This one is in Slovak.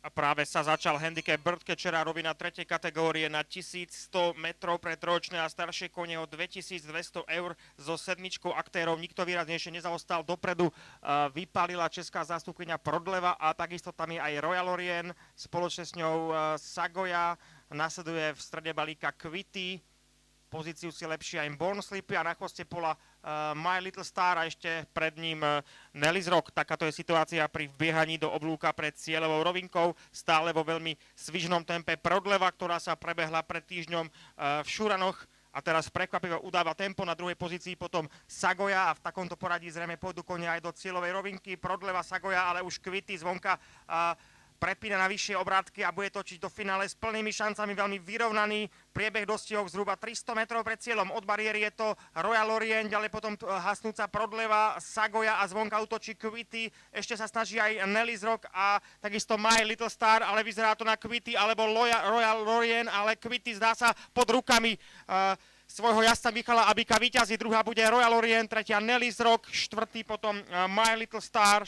A práve sa začal handicap birdcatchera, rovina 3. kategórie na 1100 metrov pre trojročné a staršie kone o 2200 eur so sedmičkou aktérov. Nikto výraznejšie nezaostal dopredu. Vypálila česká zástupkyňa Prodleva a takisto tam je aj Royal Orient, spoločne s ňou Sagoja. Nasleduje v strede balíka Quitty. Pozíciu si lepšie aj Born Sleepy a na chvoste pola My Little Star a ešte pred ním Nelly's Rock. Takáto je situácia pri vbiehaní do oblúka pred cieľovou rovinkou. Stále vo veľmi svižnom tempe Prodleva, ktorá sa prebehla pred týždňom v Šuranoch a teraz prekvapivo udáva tempo. Na druhej pozícii potom Sagoja a v takomto poradí zrejme pôjdu konia aj do cieľovej rovinky. Prodleva, Sagoja, ale už Quitty zvonka prepína na vyššie obrátky a bude točiť do finále s plnými šancami, veľmi vyrovnaný priebeh dostihov zhruba 300 metrov pred cieľom. Od bariéry je to Royal Orient, ďalej potom hasnúca Prodleva, Sagoja a zvonka útočí Quitty. Ešte sa snaží aj Nelly's Rock a takisto My Little Star, ale vyzerá to na Quitty alebo Royal Orient, ale Quitty zdá sa pod rukami svojho jazdca Michala Abika víťazí. Druhá bude Royal Orient, tretia Nelly's Rock, štvrtý potom My Little Star,